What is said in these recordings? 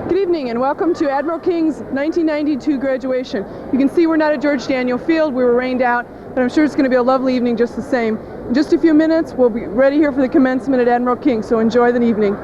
Good evening and welcome to Admiral King's 1992 graduation. You can see we're not at George Daniel Field, we were rained out, but I'm sure it's going to be a lovely evening just the same. In just a few minutes, we'll be ready here for the commencement at Admiral King, so enjoy the evening.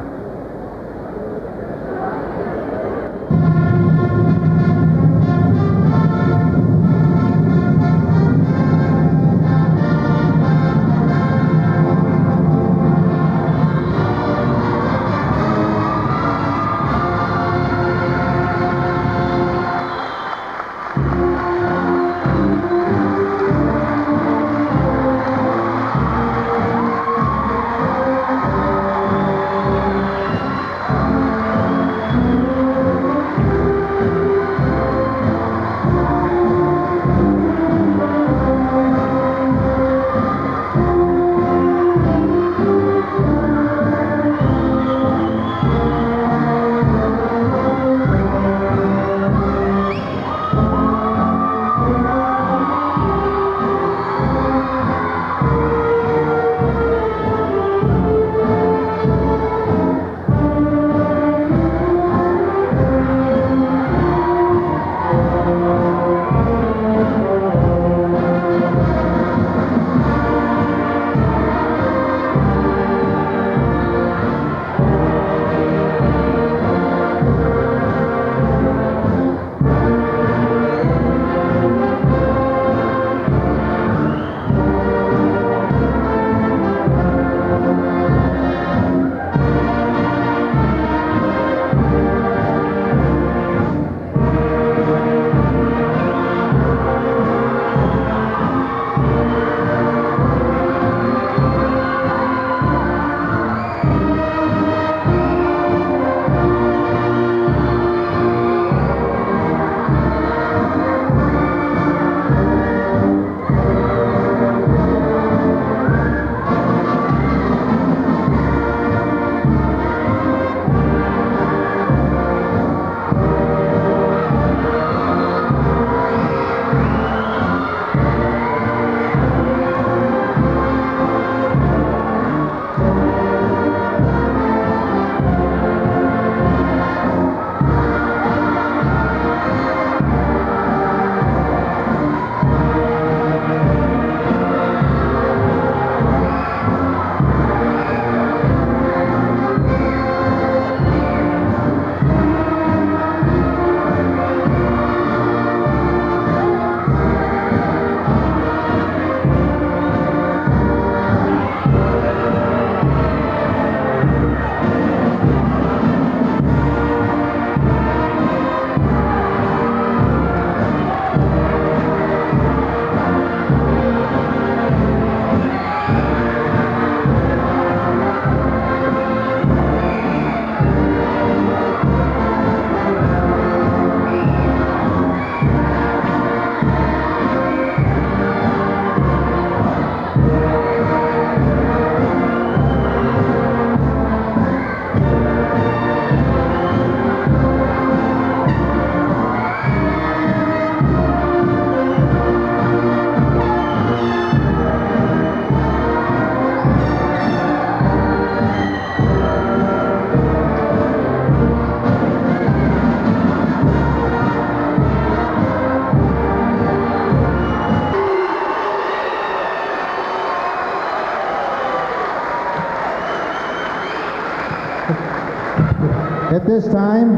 At this time,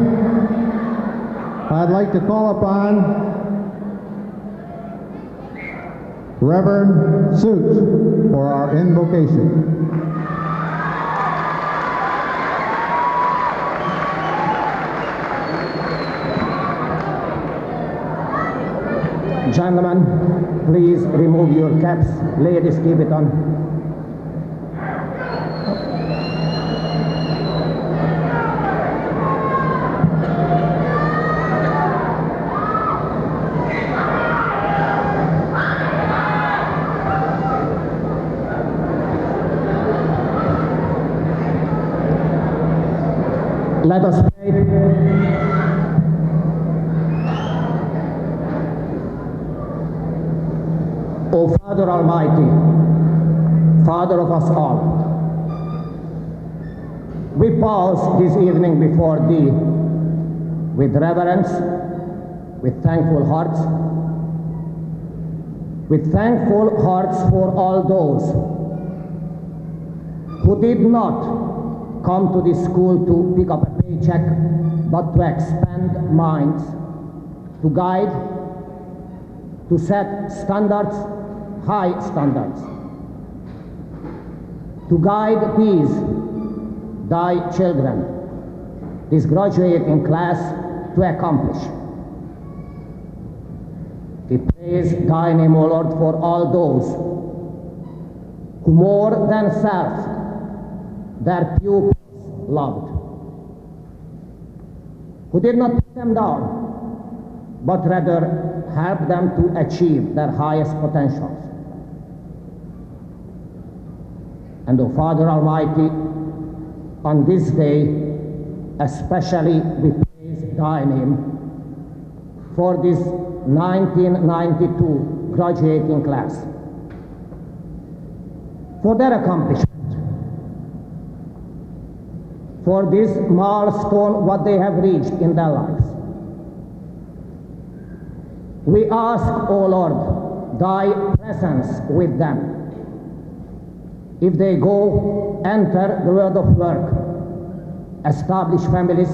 I'd like to call upon Reverend Suits for our invocation. Gentlemen, please remove your caps. Ladies, keep it on. Let us pray. O Father Almighty, Father of us all, we pause this evening before Thee with reverence, with thankful hearts for all those who did not come to this school to pick up a paycheck, but to expand minds, to guide, to set standards, high standards, to guide these, thy children, this graduating class, to accomplish. We praise thy name, O Lord, for all those who more than self their pupils loved, who did not put them down, but rather helped them to achieve their highest potentials. And O Father Almighty, on this day, especially we praise thy name for this 1992 graduating class, for their accomplishment, for this milestone, what they have reached in their lives. We ask, O Lord, thy presence with them. If they go, enter the world of work, establish families,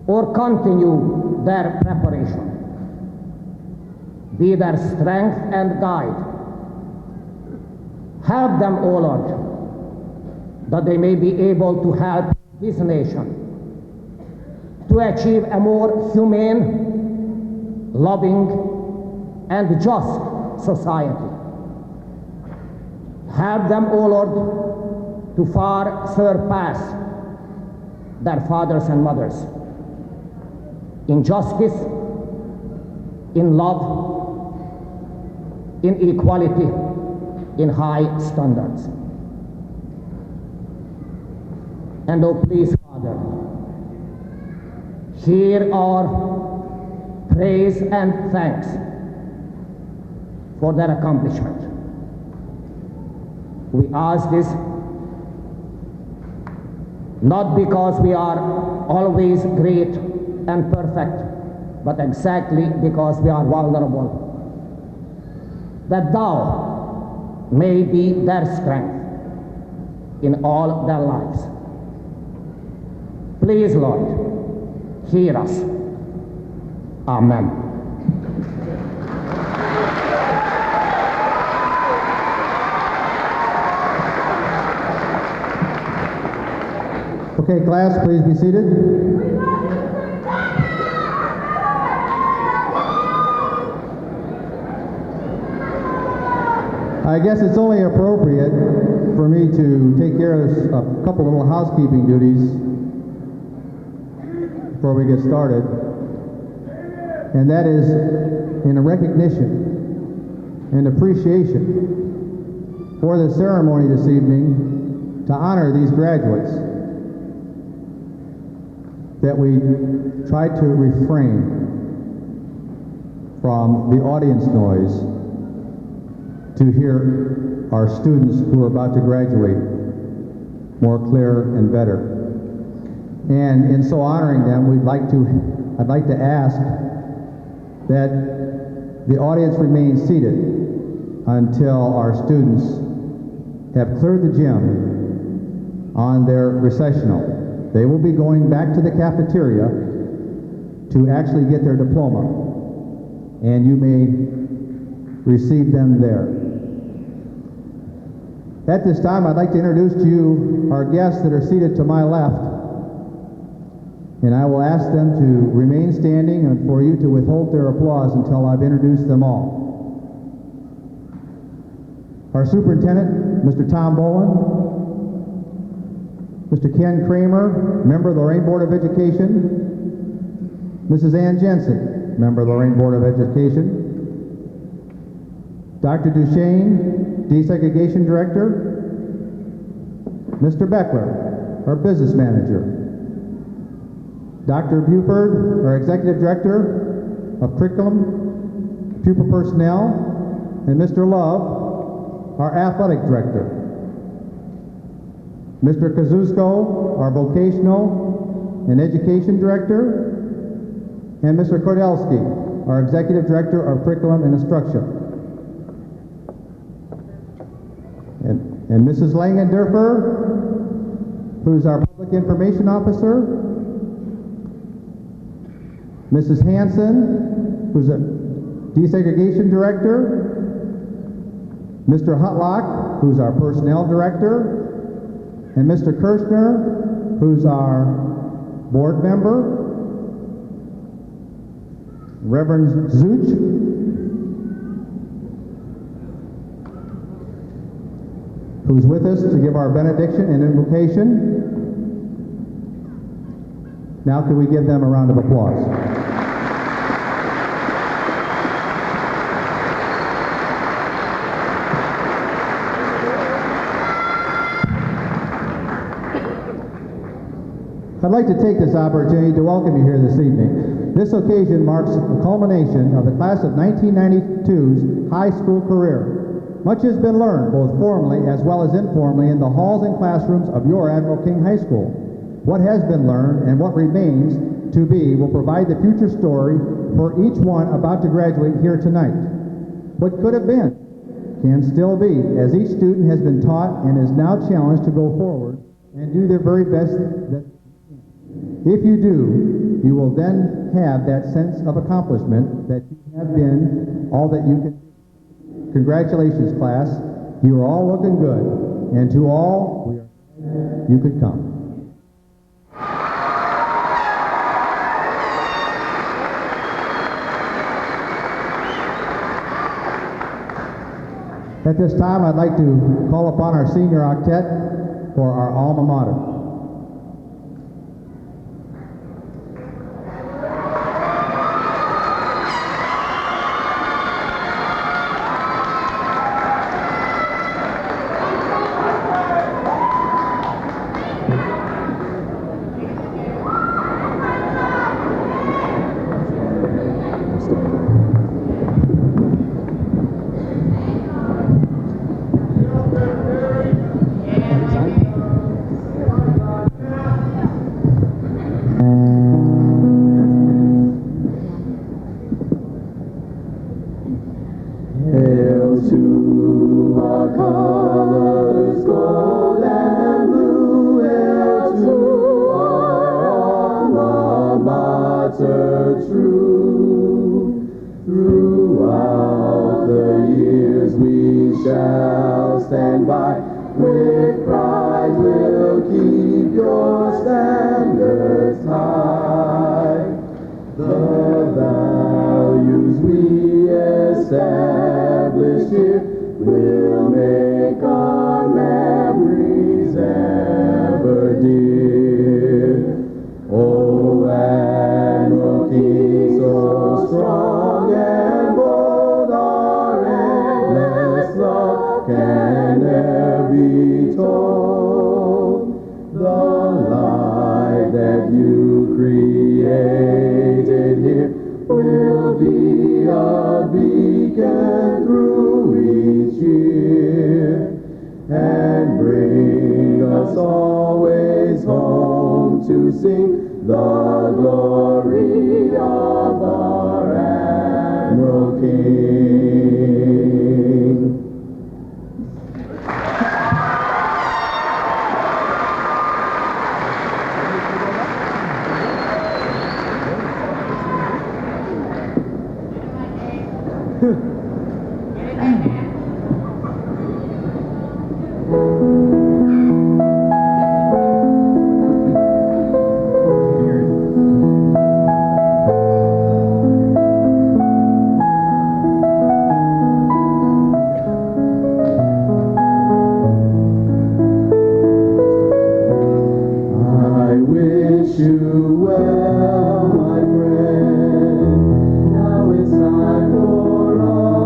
or continue their preparation, be their strength and guide. Help them, O Lord, that they may be able to help this nation to achieve a more humane, loving, and just society. Help them, O Lord, to far surpass their fathers and mothers in justice, in love, in equality, in high standards. And oh, please, Father, hear our praise and thanks for their accomplishment. We ask this not because we are always great and perfect, but exactly because we are vulnerable, that thou may be their strength in all their lives. Please, Lord, hear us. Amen. Okay, class, please be seated. I guess it's only appropriate for me to take care of a couple little housekeeping duties before we get started, and that is in a recognition and appreciation for the ceremony this evening to honor these graduates, that we try to refrain from the audience noise to hear our students who are about to graduate more clear and better. And in so honoring them, I'd like to ask that the audience remain seated until our students have cleared the gym on their recessional. They will be going back to the cafeteria to actually get their diploma, and you may receive them there. At this time, I'd like to introduce to you our guests that are seated to my left, and I will ask them to remain standing and for you to withhold their applause until I've introduced them all. Our superintendent, Mr. Tom Bowen, Mr. Ken Kramer, member of the Lorain Board of Education, Mrs. Ann Jensen, member of the Lorain Board of Education, Dr. Duchesne, Desegregation Director, Mr. Beckler, our Business Manager, Dr. Buford, our Executive Director of Curriculum, Pupil Personnel, and Mr. Love, our Athletic Director. Mr. Kazusko, our Vocational and Education Director, and Mr. Kordelsky, our Executive Director of Curriculum and Instruction. And Mrs. Langendorfer, who's our Public Information Officer, Mrs. Hanson, who's a Desegregation Director, Mr. Hutlock, who's our Personnel Director, and Mr. Kirshner, who's our Board Member, Reverend Zuch, who's with us to give our benediction and invocation. Now can we give them a round of applause? I'd like to take this opportunity to welcome you here this evening. This occasion marks the culmination of the class of 1992's high school career. Much has been learned, both formally as well as informally, in the halls and classrooms of your Admiral King High School. What has been learned and what remains to be will provide the future story for each one about to graduate here tonight. What could have been can still be, as each student has been taught and is now challenged to go forward and do their very best. If you do, you will then have that sense of accomplishment that you have been all that you can do. Congratulations, class. You are all looking good. And to all, we are glad you could come. At this time, I'd like to call upon our senior octet for our alma mater. Well, my friend, now it's time for us.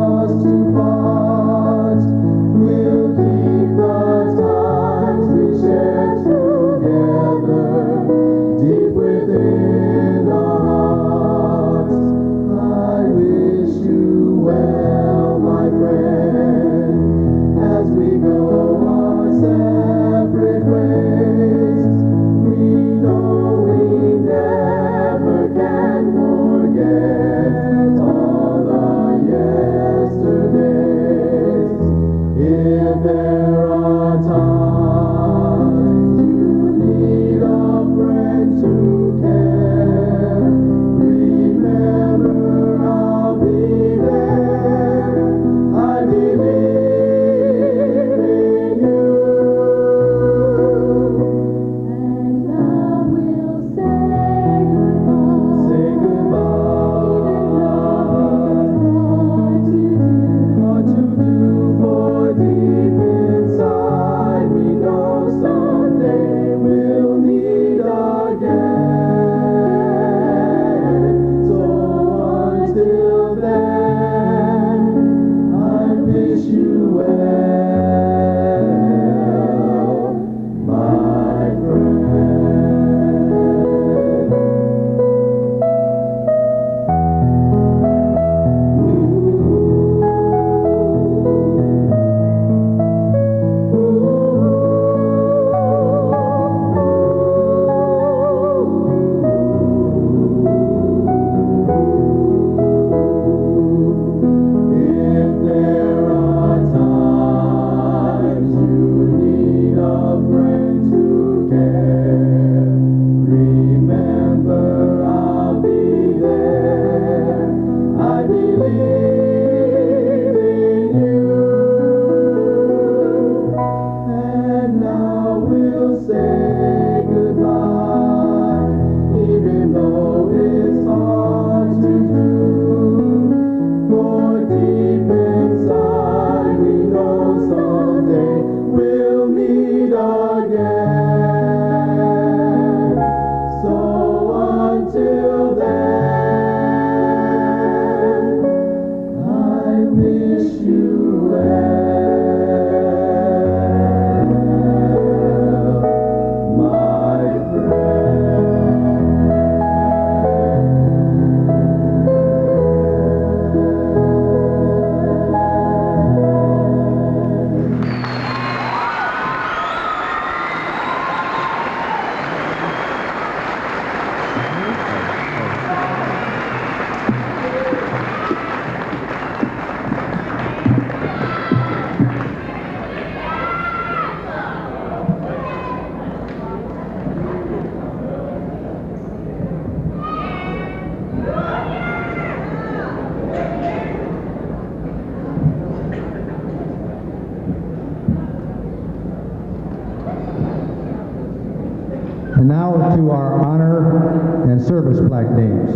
And now to our honor and service plaque names.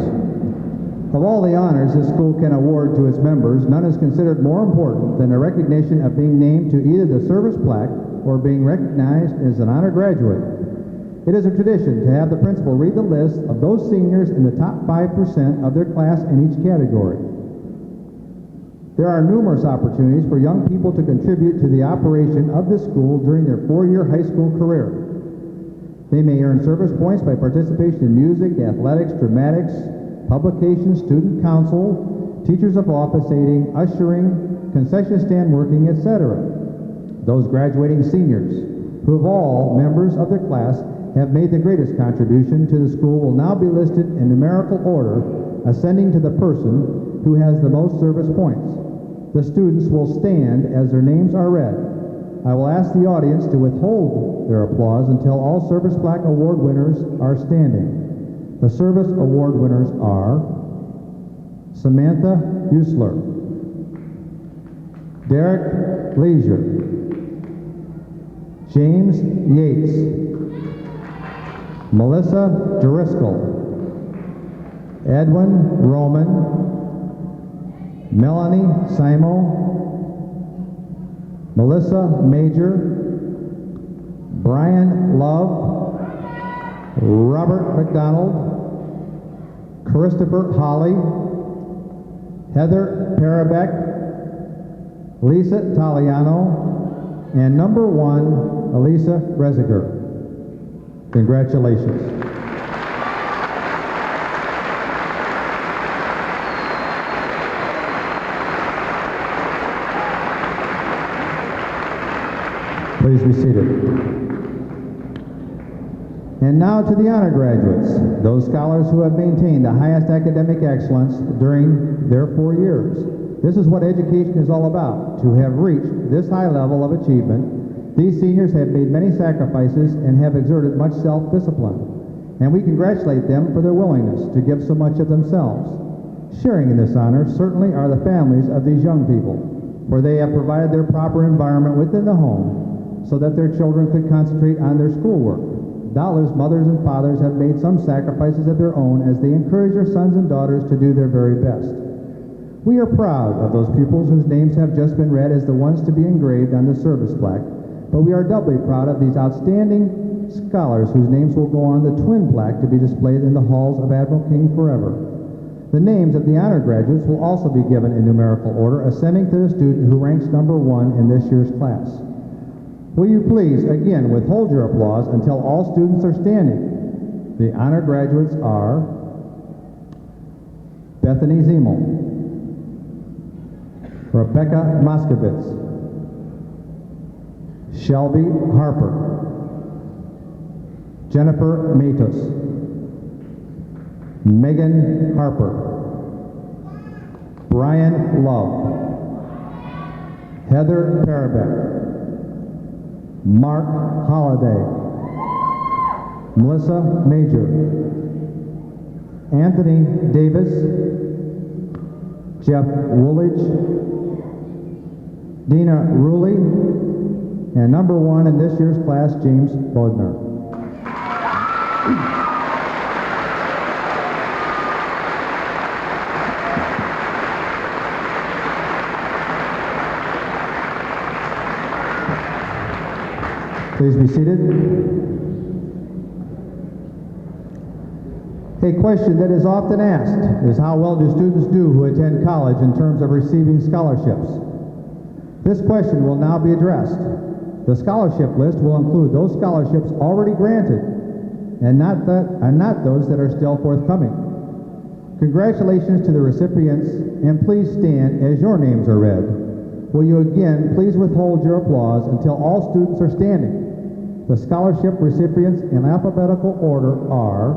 Of all the honors this school can award to its members, none is considered more important than the recognition of being named to either the service plaque or being recognized as an honor graduate. It is a tradition to have the principal read the list of those seniors in the top 5% of their class in each category. There are numerous opportunities for young people to contribute to the operation of the school during their four-year high school career. They may earn service points by participation in music, athletics, dramatics, publications, student council, teachers of office aiding, ushering, concession stand working, etc. Those graduating seniors, who of all members of their class have made the greatest contribution to the school, will now be listed in numerical order, ascending to the person who has the most service points. The students will stand as their names are read. I will ask the audience to withhold their applause until all service plaque award winners are standing. The service award winners are Samantha Usler, Derek Leisure, James Yates, Melissa Driscoll, Edwin Roman, Melanie Simo, Melissa Major, Brian Lowe, Robert McDonald, Christopher Holly, Heather Parabeck, Lisa Taliano, and number 1, Elisa Reziger. Congratulations. Please be seated. And now to the honor graduates, those scholars who have maintained the highest academic excellence during their 4 years. This is what education is all about. To have reached this high level of achievement, these seniors have made many sacrifices and have exerted much self-discipline. And we congratulate them for their willingness to give so much of themselves. Sharing in this honor certainly are the families of these young people, for they have provided their proper environment within the home so that their children could concentrate on their schoolwork. Doubtless, mothers and fathers have made some sacrifices of their own as they encourage their sons and daughters to do their very best. We are proud of those pupils whose names have just been read as the ones to be engraved on the service plaque, but we are doubly proud of these outstanding scholars whose names will go on the twin plaque to be displayed in the halls of Admiral King forever. The names of the honor graduates will also be given in numerical order, ascending to the student who ranks number 1 in this year's class. Will you please, again, withhold your applause until all students are standing. The honor graduates are Bethany Ziemel, Rebecca Moskowitz, Shelby Harper, Jennifer Matos, Megan Harper, Brian Lowe, Heather Parabeck, Mark Holliday, Melissa Major, Anthony Davis, Jeff Woolidge, Dina Ruley, and number 1 in this year's class, James Bodner. Please be seated. A question that is often asked is how well do students do who attend college in terms of receiving scholarships? This question will now be addressed. The scholarship list will include those scholarships already granted and not those that are still forthcoming. Congratulations to the recipients, and please stand as your names are read. Will you again please withhold your applause until all students are standing? The scholarship recipients in alphabetical order are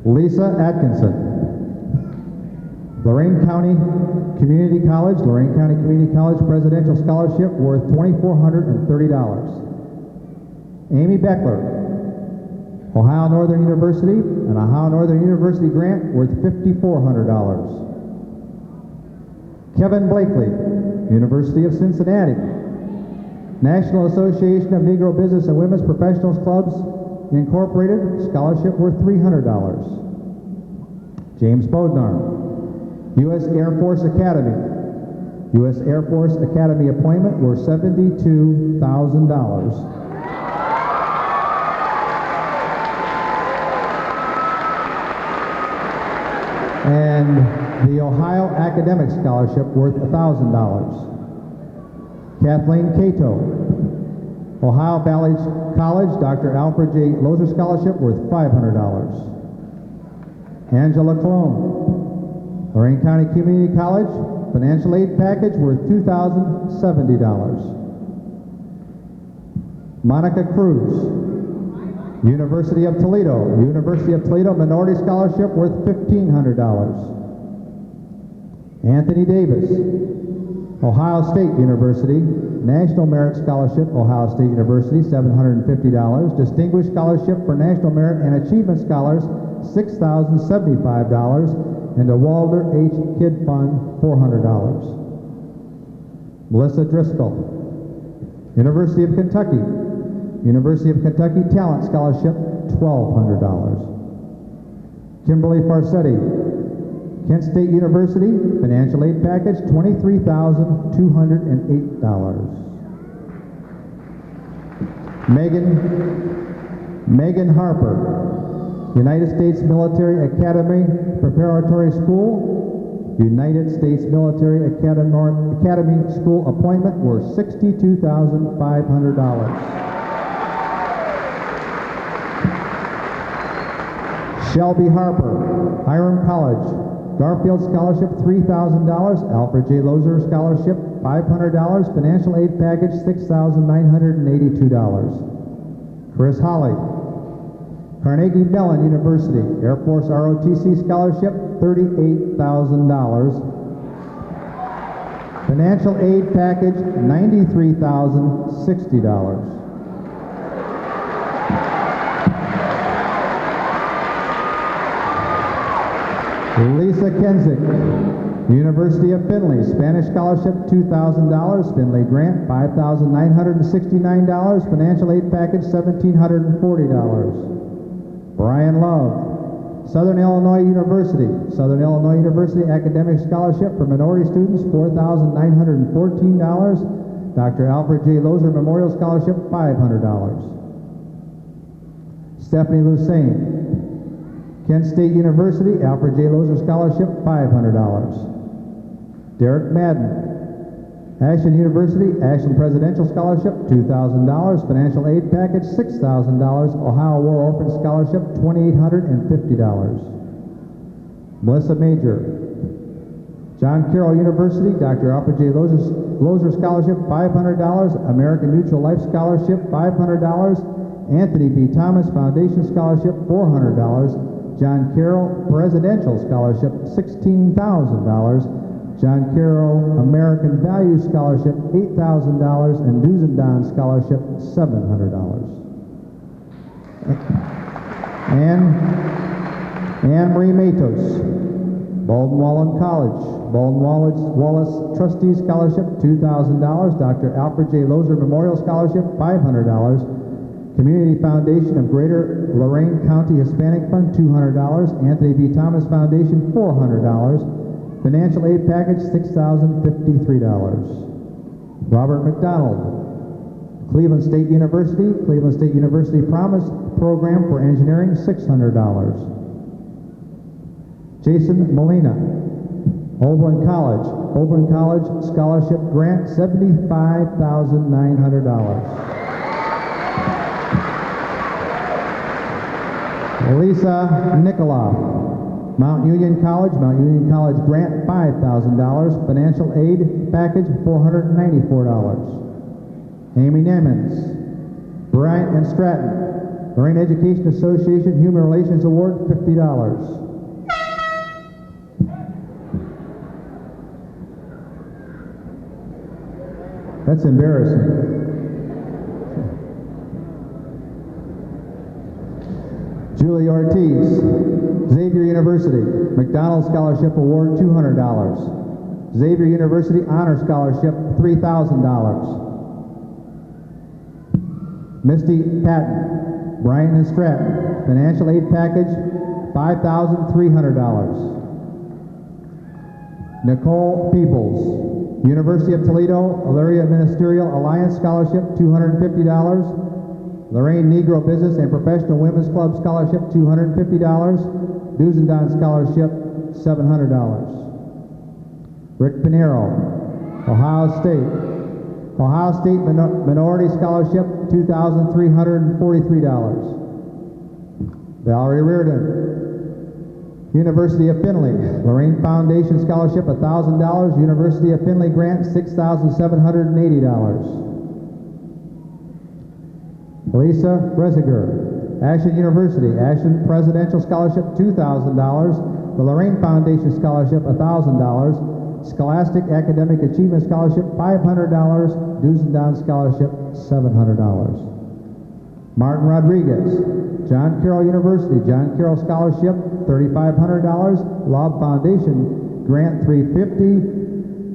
Lisa Atkinson, Lorain County Community College, Lorain County Community College Presidential Scholarship worth $2,430. Amy Beckler, Ohio Northern University, an Ohio Northern University grant worth $5,400. Kevin Blakely, University of Cincinnati. National Association of Negro Business and Women's Professionals Clubs, Incorporated, scholarship worth $300. James Bodnar, U.S. Air Force Academy. U.S. Air Force Academy appointment worth $72,000. And the Ohio Academic Scholarship worth $1,000. Kathleen Cato, Ohio Valley College, Dr. Alfred J. Lozer Scholarship worth $500. Angela Cologne, Lorain County Community College, financial aid package worth $2,070. Monica Cruz, University of Toledo, Minority Scholarship worth $1,500. Anthony Davis, Ohio State University, National Merit Scholarship, Ohio State University, $750. Distinguished Scholarship for National Merit and Achievement Scholars, $6,075. And the Walter H. Kidd Fund, $400. Melissa Driscoll, University of Kentucky Talent Scholarship, $1,200. Kimberly Farsetti, Kent State University, financial aid package, $23,208. Megan Harper, United States Military Academy Preparatory School, United States Military Academy School appointment worth $62,500. Shelby Harper, Hiram College, Garfield Scholarship, $3,000. Alfred J. Lozer Scholarship, $500. Financial aid package, $6,982. Chris Holly, Carnegie Mellon University, Air Force ROTC Scholarship, $38,000. Financial aid package, $93,060. Lisa Kensick, University of Findlay, Spanish Scholarship, $2,000. Findlay Grant, $5,969. Financial aid package, $1,740. Brian Lowe, Southern Illinois University Academic Scholarship for Minority Students, $4,914. Dr. Alfred J. Lozer Memorial Scholarship, $500. Stephanie Lusain, Kent State University, Alfred J. Lozer Scholarship, $500. Derek Madden, Ashland University, Ashland Presidential Scholarship, $2,000. Financial aid package, $6,000. Ohio War Orphan Scholarship, $2,850. Melissa Major, John Carroll University, Dr. Alfred J. Lozer Scholarship, $500. American Mutual Life Scholarship, $500. Anthony B. Thomas Foundation Scholarship, $400. John Carroll Presidential Scholarship, $16,000. John Carroll American Value Scholarship, $8,000. And Duzendon Scholarship, $700. Anne Marie Matos, Baldwin Wallace Trustee Scholarship, $2,000. Dr. Alfred J. Lozer Memorial Scholarship, $500. Community Foundation of Greater Lorain County Hispanic Fund, $200. Anthony B. Thomas Foundation, $400. Financial aid package, $6,053. Robert McDonald, Cleveland State University Promise Program for Engineering, $600. Jason Molina, Oberlin College Scholarship Grant, $75,900. Lisa Nikolov, Mount Union College Grant, $5,000. Financial aid package, $494. Amy Nemens, Bryant and Stratton, Lorain Education Association Human Relations Award, $50. That's embarrassing. Julie Ortiz, Xavier University, McDonald Scholarship Award, $200. Xavier University Honor Scholarship, $3,000. Misty Patton, Bryan and Stratton, Financial Aid Package, $5,300. Nicole Peebles, University of Toledo, Elyria Ministerial Alliance Scholarship, $250. Lorain Negro Business and Professional Women's Club Scholarship, $250. Duzendon Scholarship, $700. Rick Pinero, Ohio State. Ohio State Minority Scholarship, $2,343. Valerie Reardon, University of Findlay, Lorain Foundation Scholarship, $1,000. University of Findlay Grant, $6,780. Lisa Reziger, Ashland University, Ashland Presidential Scholarship, $2,000. The Lorain Foundation Scholarship, $1,000. Scholastic Academic Achievement Scholarship, $500. Duzendon Scholarship, $700. Martin Rodriguez, John Carroll University, John Carroll Scholarship, $3,500. Loeb Foundation Grant, $350.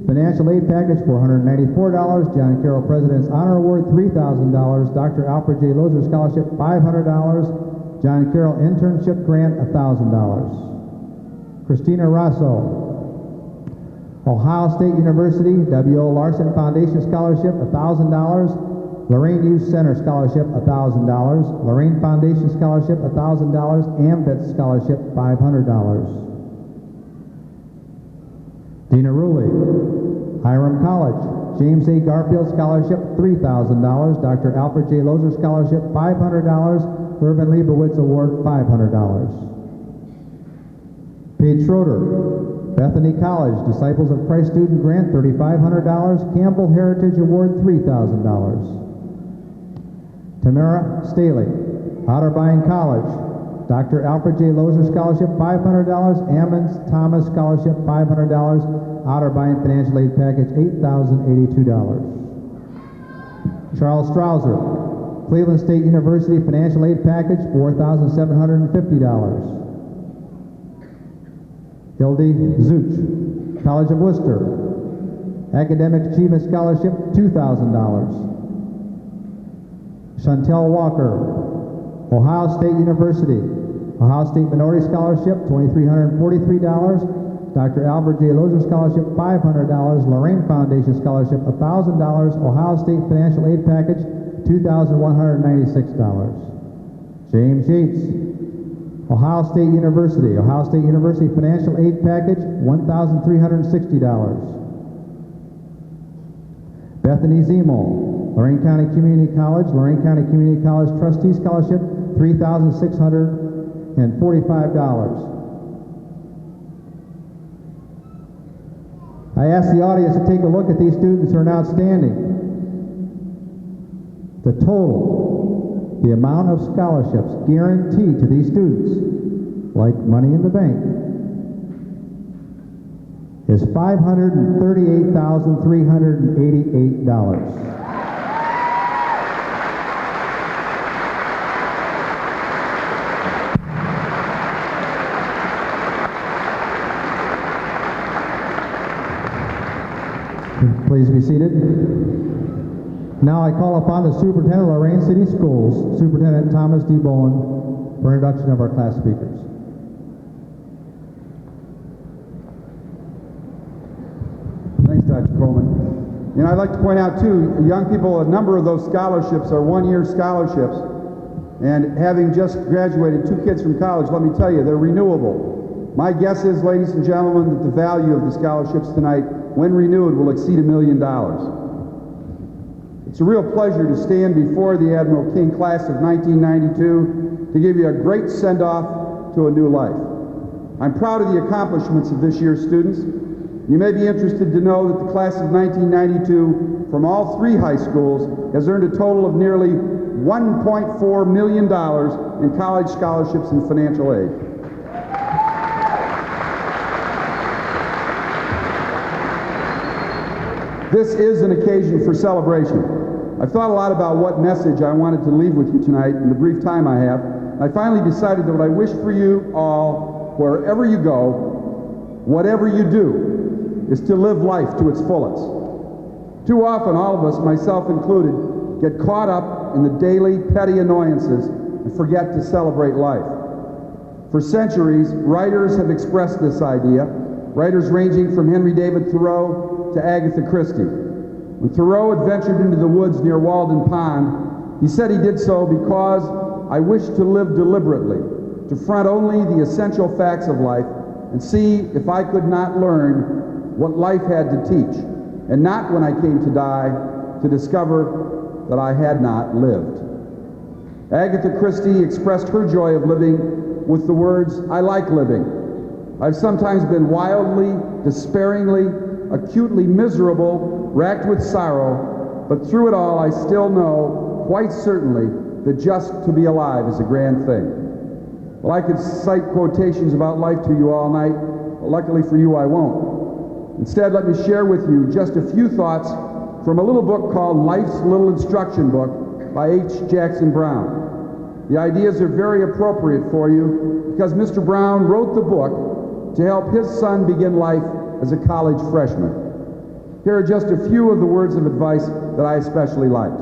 Financial Aid Package, $494. John Carroll President's Honor Award, $3,000. Dr. Alfred J. Lozer Scholarship, $500. John Carroll Internship Grant, $1,000. Christina Rosso, Ohio State University, W.O. Larson Foundation Scholarship, $1,000. Lorain Youth Center Scholarship, $1,000. Lorain Foundation Scholarship, $1,000. AMVETS Scholarship, $500. Dina Ruley, Hiram College, James A. Garfield Scholarship, $3,000. Dr. Alfred J. Lozer Scholarship, $500. Irvin Leibowitz Award, $500. Paige Schroeder, Bethany College, Disciples of Christ Student Grant, $3,500. Campbell Heritage Award, $3,000. Tamara Staley, Otterbein College, Dr. Alfred J. Lozer Scholarship, $500. Ammons Thomas Scholarship, $500. Otterbein Financial Aid Package, $8,082. Charles Strouser, Cleveland State University Financial Aid Package, $4,750. Hildy Zuch, College of Worcester, Academic Achievement Scholarship, $2,000. Chantel Walker, Ohio State University, Ohio State Minority Scholarship, $2,343. Dr. Albert J. Lozer Scholarship, $500. Lorain Foundation Scholarship, $1,000. Ohio State Financial Aid Package, $2,196. James Yates, Ohio State University Financial Aid Package, $1,360. Bethany Zemo, Lorain County Community College Trustee Scholarship, $3,645. I ask the audience to take a look at these students who are outstanding. The total, the amount of scholarships guaranteed to these students, like money in the bank, is $538,388. Please be seated. Now I call upon the Superintendent of Lorain City Schools, Superintendent Thomas D. Bowen, for introduction of our class speakers. Thanks, Dr. Coleman. And I'd like to point out, too, young people, a number of those scholarships are one-year scholarships. And having just graduated 2 kids from college, let me tell you, they're renewable. My guess is, ladies and gentlemen, that the value of the scholarships tonight, when renewed, will exceed $1 million. It's a real pleasure to stand before the Admiral King class of 1992 to give you a great send-off to a new life. I'm proud of the accomplishments of this year's students. You may be interested to know that the class of 1992 from all 3 high schools has earned a total of nearly $1.4 million in college scholarships and financial aid. This is an occasion for celebration. I've thought a lot about what message I wanted to leave with you tonight in the brief time I have. I finally decided that what I wish for you all, wherever you go, whatever you do, is to live life to its fullest. Too often, all of us, myself included, get caught up in the daily petty annoyances and forget to celebrate life. For centuries, writers have expressed this idea, writers ranging from Henry David Thoreau to Agatha Christie. When Thoreau adventured into the woods near Walden Pond, he said he did so because I wished to live deliberately, to front only the essential facts of life and see if I could not learn what life had to teach, and not when I came to die to discover that I had not lived. Agatha Christie expressed her joy of living with the words, I like living. I've sometimes been wildly, despairingly, acutely miserable, racked with sorrow, but through it all I still know, quite certainly, that just to be alive is a grand thing. Well, I could cite quotations about life to you all night, but luckily for you I won't. Instead, let me share with you just a few thoughts from a little book called Life's Little Instruction Book by H. Jackson Brown. The ideas are very appropriate for you because Mr. Brown wrote the book to help his son begin life as a college freshman. Here are just a few of the words of advice that I especially liked.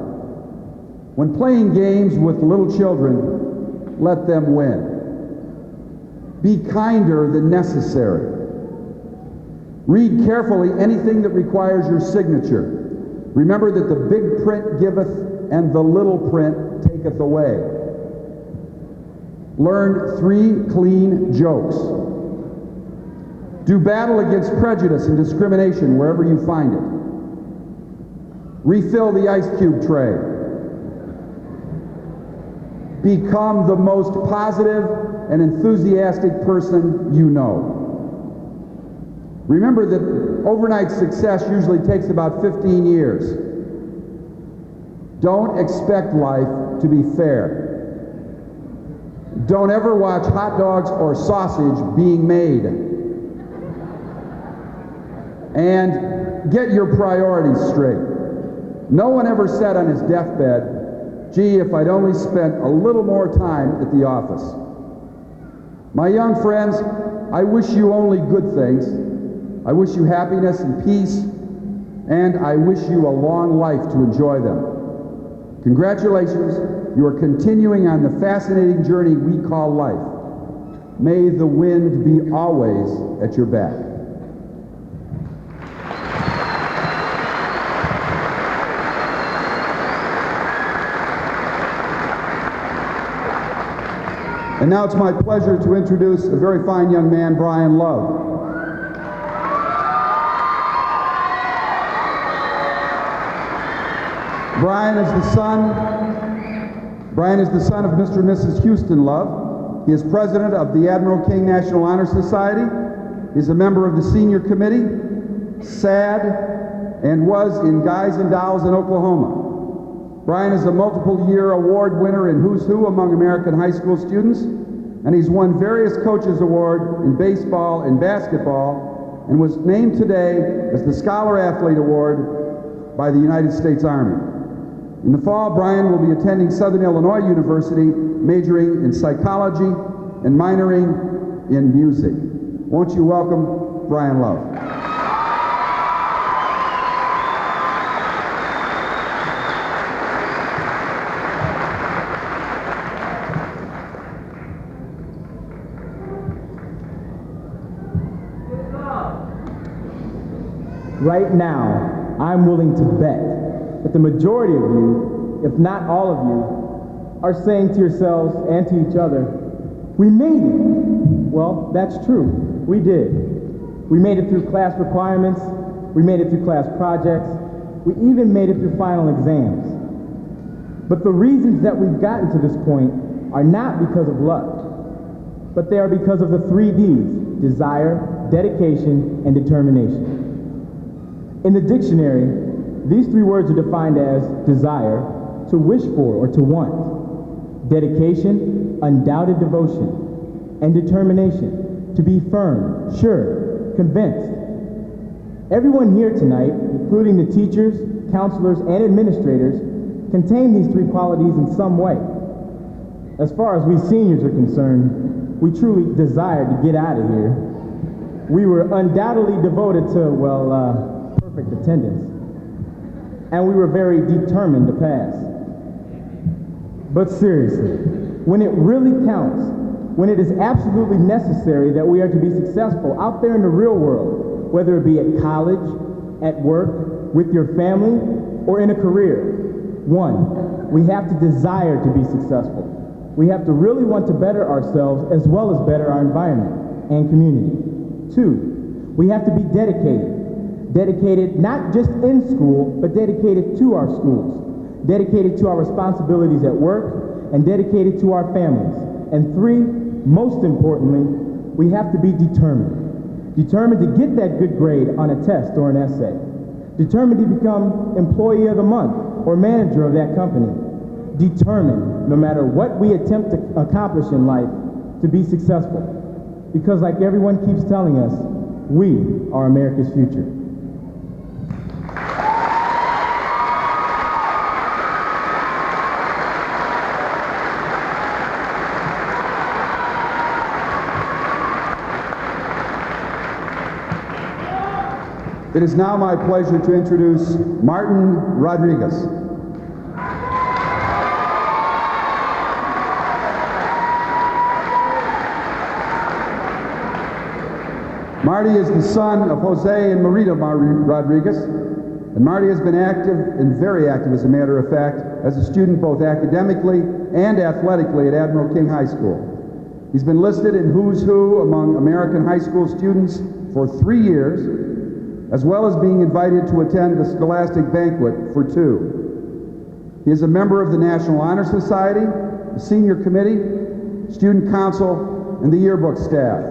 When playing games with little children, let them win. Be kinder than necessary. Read carefully anything that requires your signature. Remember that the big print giveth and the little print taketh away. Learn 3 clean jokes. Do battle against prejudice and discrimination wherever you find it. Refill the ice cube tray. Become the most positive and enthusiastic person you know. Remember that overnight success usually takes about 15 years. Don't expect life to be fair. Don't ever watch hot dogs or sausage being made. And get your priorities straight. No one ever said on his deathbed, gee, if I'd only spent a little more time at the office. My young friends, I wish you only good things. I wish you happiness and peace, and I wish you a long life to enjoy them. Congratulations, you are continuing on the fascinating journey we call life. May the wind be always at your back. And now it's my pleasure to introduce a very fine young man, Brian Lowe. Brian is the son of Mr. and Mrs. Houston Love. He is president of the Admiral King National Honor Society. He's a member of the senior committee, SAD, and was in Guys and Dolls in Oklahoma. Brian is a multiple-year award winner in Who's Who among American high school students, and he's won various Coaches Award in baseball and basketball, and was named today as the Scholar Athlete Award by the United States Army. In the fall, Brian will be attending Southern Illinois University, majoring in psychology and minoring in music. Won't you welcome Brian Lowe? Right now, I'm willing to bet that the majority of you, if not all of you, are saying to yourselves and to each other, we made it. Well, that's true. We did. We made it through class requirements. We made it through class projects. We even made it through final exams. But the reasons that we've gotten to this point are not because of luck, but they are because of the 3 Ds: desire, dedication, and determination. In the dictionary, these 3 words are defined as desire, to wish for or to want; dedication, undoubted devotion; and determination, to be firm, sure, convinced. Everyone here tonight, including the teachers, counselors, and administrators, contain these 3 qualities in some way. As far as we seniors are concerned, we truly desire to get out of here. We were undoubtedly devoted to, well, perfect attendance. And we were very determined to pass. But seriously, when it really counts, when it is absolutely necessary that we are to be successful out there in the real world, whether it be at college, at work, with your family, or in a career, one, we have to desire to be successful. We have to really want to better ourselves as well as better our environment and community. Two, we have to be dedicated. Dedicated not just in school, but dedicated to our schools. Dedicated to our responsibilities at work, and dedicated to our families. And three, most importantly, we have to be determined. Determined to get that good grade on a test or an essay. Determined to become employee of the month or manager of that company. Determined, no matter what we attempt to accomplish in life, to be successful. Because like everyone keeps telling us, we are America's future. It is now my pleasure to introduce Martin Rodriguez. Marty is the son of Jose and Marita Rodriguez, and Marty has been active, and very active as a matter of fact, as a student both academically and athletically at Admiral King High School. He's been listed in Who's Who among American high school students for 3 years, as well as being invited to attend the Scholastic Banquet for 2. He is a member of the National Honor Society, the Senior Committee, Student Council, and the yearbook staff.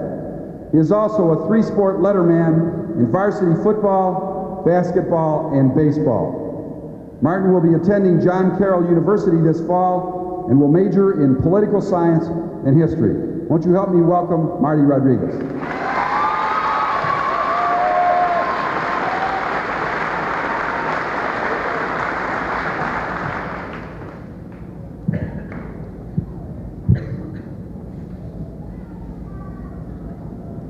He is also a 3-sport letterman in varsity football, basketball, and baseball. Martin will be attending John Carroll University this fall and will major in political science and history. Won't you help me welcome Marty Rodriguez?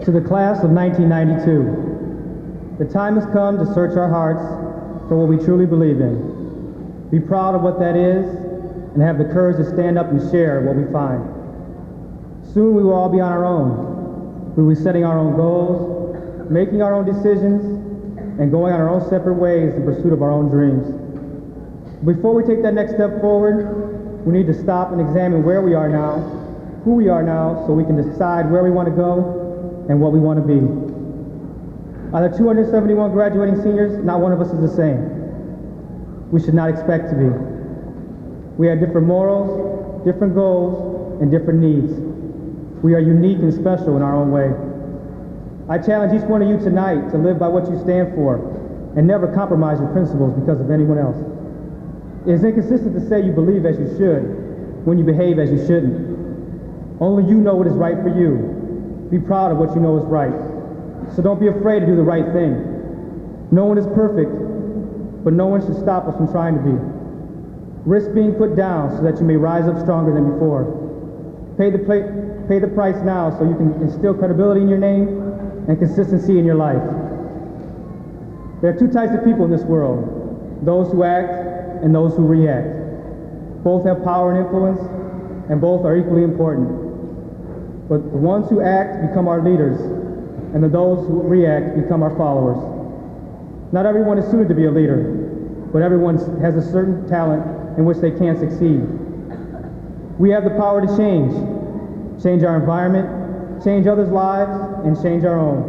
To the class of 1992, the time has come to search our hearts for what we truly believe in. Be proud of what that is and have the courage to stand up and share what we find. Soon we will all be on our own. We will be setting our own goals, making our own decisions, and going on our own separate ways in pursuit of our own dreams. Before we take that next step forward, we need to stop and examine where we are now, who we are now, so we can decide where we want to go and what we want to be. Out of 271 graduating seniors, not one of us is the same. We should not expect to be. We have different morals, different goals, and different needs. We are unique and special in our own way. I challenge each one of you tonight to live by what you stand for and never compromise your principles because of anyone else. It is inconsistent to say you believe as you should when you behave as you shouldn't. Only you know what is right for you. Be proud of what you know is right. So don't be afraid to do the right thing. No one is perfect, but no one should stop us from trying to be. Risk being put down so that you may rise up stronger than before. Pay the price now so you can instill credibility in your name and consistency in your life. There are two types of people in this world, those who act and those who react. Both have power and influence, and both are equally important. But the ones who act become our leaders, and those who react become our followers. Not everyone is suited to be a leader, but everyone has a certain talent in which they can succeed. We have the power to change our environment, change others' lives, and change our own.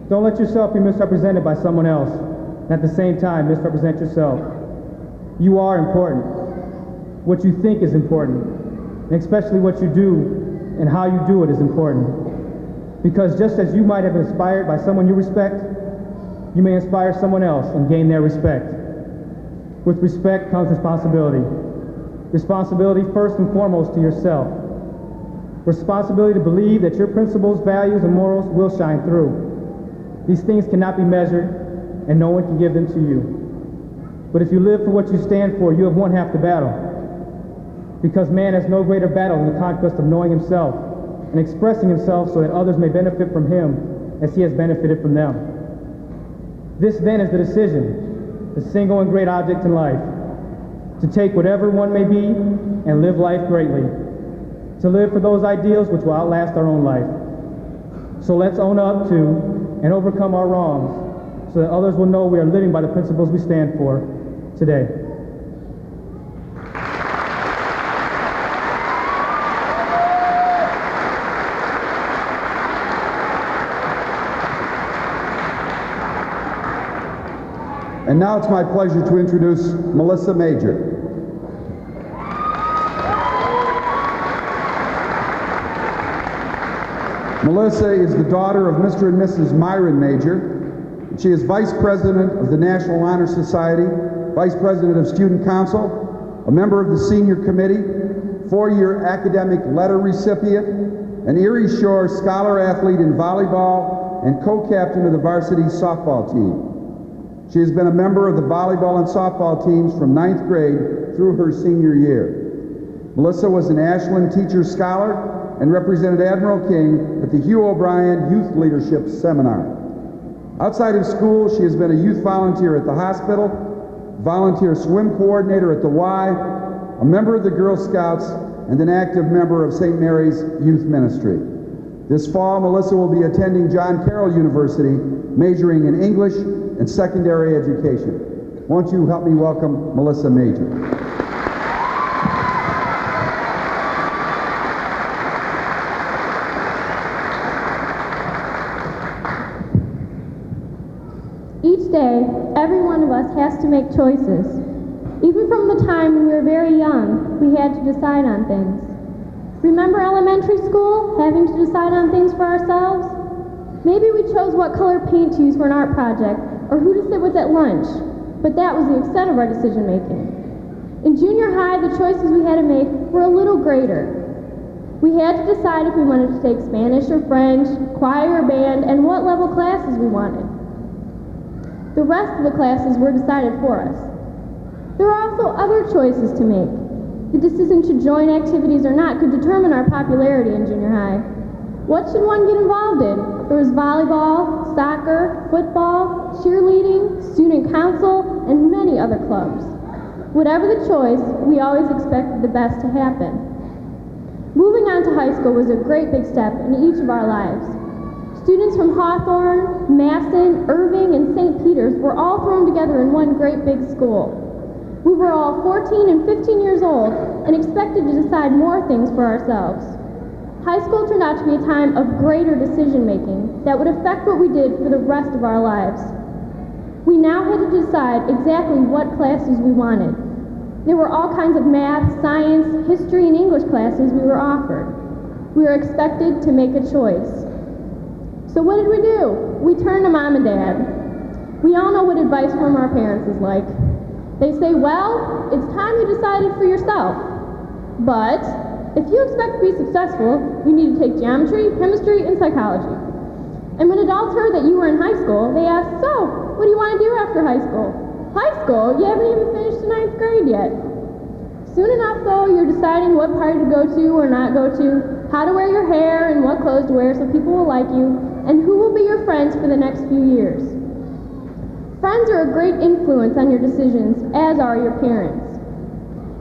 Don't let yourself be misrepresented by someone else, and at the same time misrepresent yourself. You are important. What you think is important, and especially what you do and how you do it is important. Because just as you might have been inspired by someone you respect, you may inspire someone else and gain their respect. With respect comes responsibility. Responsibility first and foremost to yourself. Responsibility to believe that your principles, values, and morals will shine through. These things cannot be measured, and no one can give them to you. But if you live for what you stand for, you have won half the battle. Because man has no greater battle than the conquest of knowing himself and expressing himself so that others may benefit from him as he has benefited from them. This then is the decision, the single and great object in life, to take whatever one may be and live life greatly, to live for those ideals which will outlast our own life. So let's own up to and overcome our wrongs so that others will know we are living by the principles we stand for today. And now it's my pleasure to introduce Melissa Major. Melissa is the daughter of Mr. and Mrs. Myron Major. She is Vice President of the National Honor Society, Vice President of Student Council, a member of the Senior Committee, 4-year academic letter recipient, an Erie Shore Scholar Athlete in volleyball, and co-captain of the varsity softball team. She has been a member of the volleyball and softball teams from 9th grade through her senior year. Melissa was an Ashland Teacher Scholar and represented Admiral King at the Hugh O'Brien Youth Leadership Seminar. Outside of school, she has been a youth volunteer at the hospital, volunteer swim coordinator at the Y, a member of the Girl Scouts, and an active member of St. Mary's Youth Ministry. This fall, Melissa will be attending John Carroll University, majoring in English and secondary education. Won't you help me welcome Melissa Major? Each day, every one of us has to make choices. Even from the time when we were very young, we had to decide on things. Remember elementary school, having to decide on things for ourselves? Maybe we chose what color paint to use for an art project, or who to sit with at lunch, but that was the extent of our decision making. In junior high, the choices we had to make were a little greater. We had to decide if we wanted to take Spanish or French, choir or band, and what level classes we wanted. The rest of the classes were decided for us. There were also other choices to make. The decision to join activities or not could determine our popularity in junior high. What should one get involved in? There was volleyball, soccer, football, cheerleading, student council, and many other clubs. Whatever the choice, we always expected the best to happen. Moving on to high school was a great big step in each of our lives. Students from Hawthorne, Masson, Irving, and St. Peter's were all thrown together in one great big school. We were all 14 and 15 years old and expected to decide more things for ourselves. High school turned out to be a time of greater decision-making that would affect what we did for the rest of our lives. We now had to decide exactly what classes we wanted. There were all kinds of math, science, history, and English classes we were offered. We were expected to make a choice. So what did we do? We turned to Mom and Dad. We all know what advice from our parents is like. They say, well, it's time you decided for yourself. But if you expect to be successful, you need to take geometry, chemistry, and psychology. And when adults heard that you were in high school, they asked, so, what do you want to do after high school? High school? You haven't even finished the 9th grade yet. Soon enough, though, you're deciding what party to go to or not go to, how to wear your hair and what clothes to wear so people will like you, and who will be your friends for the next few years. Friends are a great influence on your decisions, as are your parents.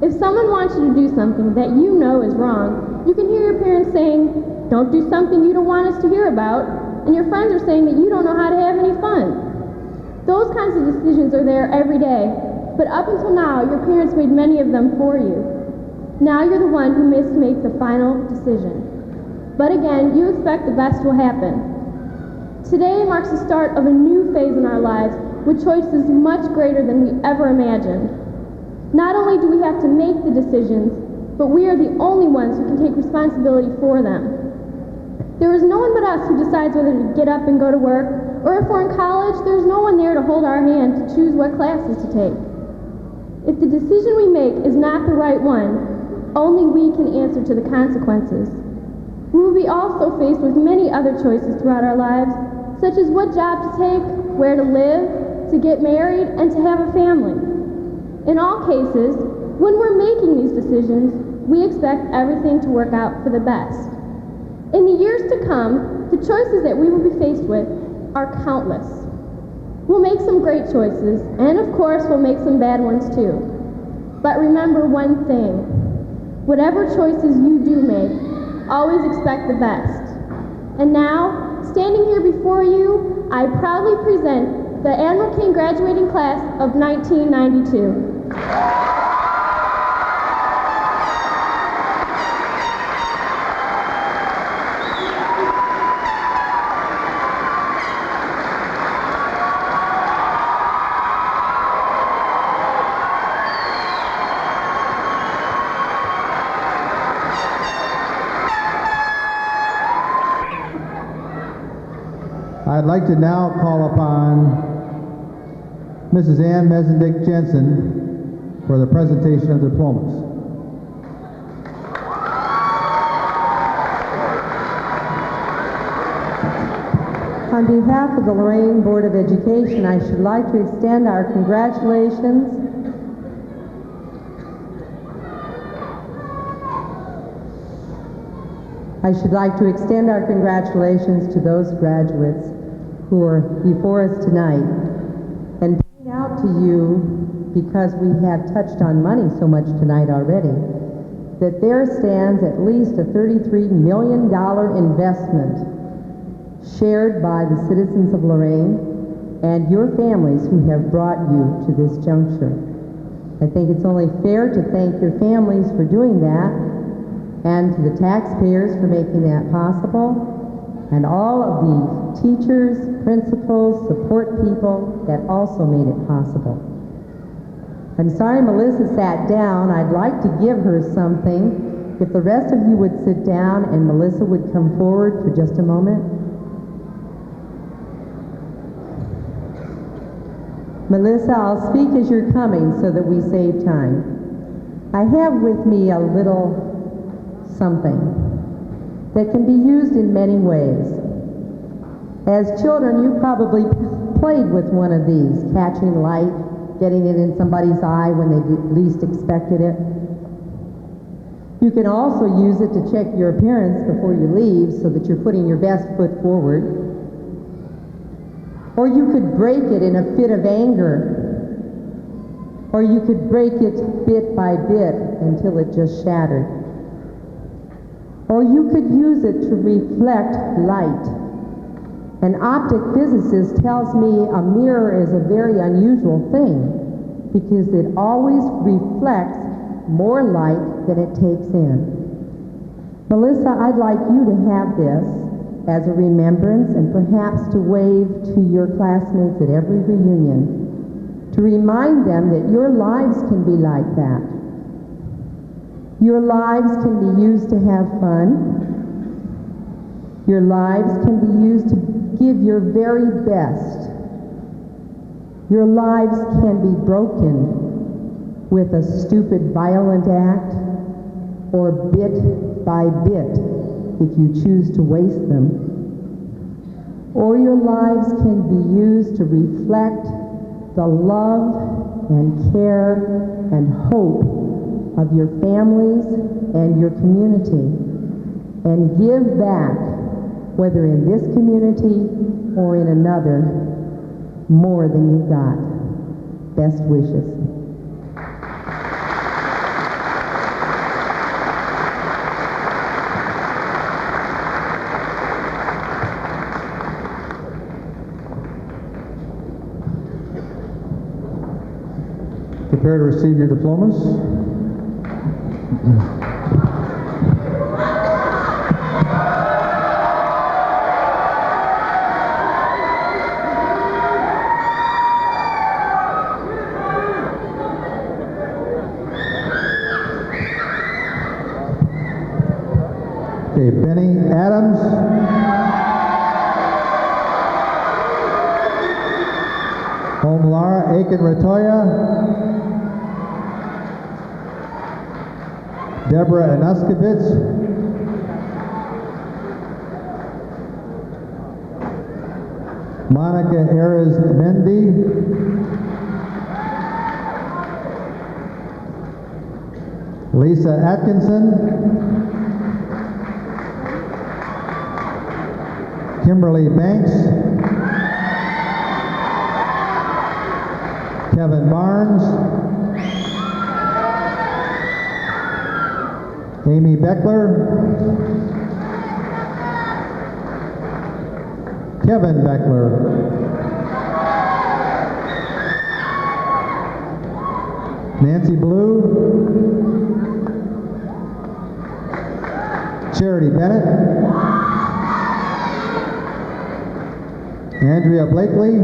If someone wants you to do something that you know is wrong, you can hear your parents saying, don't do something you don't want us to hear about, and your friends are saying that you don't know how to have any fun. Those kinds of decisions are there every day, but up until now, your parents made many of them for you. Now you're the one who must make the final decision. But again, you expect the best will happen. Today marks the start of a new phase in our lives with choices much greater than we ever imagined. Not only do we have to make the decisions, but we are the only ones who can take responsibility for them. There is no one but us who decides whether to get up and go to work, or if we're in college, there's no one there to hold our hand to choose what classes to take. If the decision we make is not the right one, only we can answer to the consequences. We will be also faced with many other choices throughout our lives, such as what job to take, where to live, to get married, and to have a family. In all cases, when we're making these decisions, we expect everything to work out for the best. In the years to come, the choices that we will be faced with are countless. We'll make some great choices, and of course we'll make some bad ones too. But remember one thing, whatever choices you do make, always expect the best. And now, standing here before you, I proudly present the Admiral King graduating class of 1992. I'd like to now call upon Mrs. Ann Mesendick Jensen for the presentation of diplomas. On behalf of the Lorain Board of Education, I should like to extend our congratulations to those graduates who are before us tonight and point out to you, because we have touched on money so much tonight already, that there stands at least a $33 million investment shared by the citizens of Lorain and your families who have brought you to this juncture. I think it's only fair to thank your families for doing that, and to the taxpayers for making that possible, and all of the teachers, principals, support people that also made it possible. I'm sorry Melissa sat down. I'd like to give her something. If the rest of you would sit down and Melissa would come forward for just a moment. Melissa, I'll speak as you're coming so that we save time. I have with me a little something that can be used in many ways. As children, you probably played with one of these, catching light, getting it in somebody's eye when they least expected it. You can also use it to check your appearance before you leave so that you're putting your best foot forward. Or you could break it in a fit of anger. Or you could break it bit by bit until it just shattered. Or you could use it to reflect light. An optic physicist tells me a mirror is a very unusual thing because it always reflects more light than it takes in. Melissa, I'd like you to have this as a remembrance and perhaps to wave to your classmates at every reunion to remind them that your lives can be like that. Your lives can be used to have fun. Your lives can be used to give your very best. Your lives can be broken with a stupid, violent act, or bit by bit if you choose to waste them. Or your lives can be used to reflect the love and care and hope of your families and your community, and give back, whether in this community or in another, more than you got. Best wishes. Prepare to receive your diplomas. Okay, Benny Adams. Omlara Aiken Ratoya. Deborah Anuskevitz. Monica Ares Mendy. Lisa Atkinson. Kimberly Banks, Kevin Barnes, Amy Beckler, Kevin Beckler, Nancy Blue, Charity Bennett, Andrea Blakely,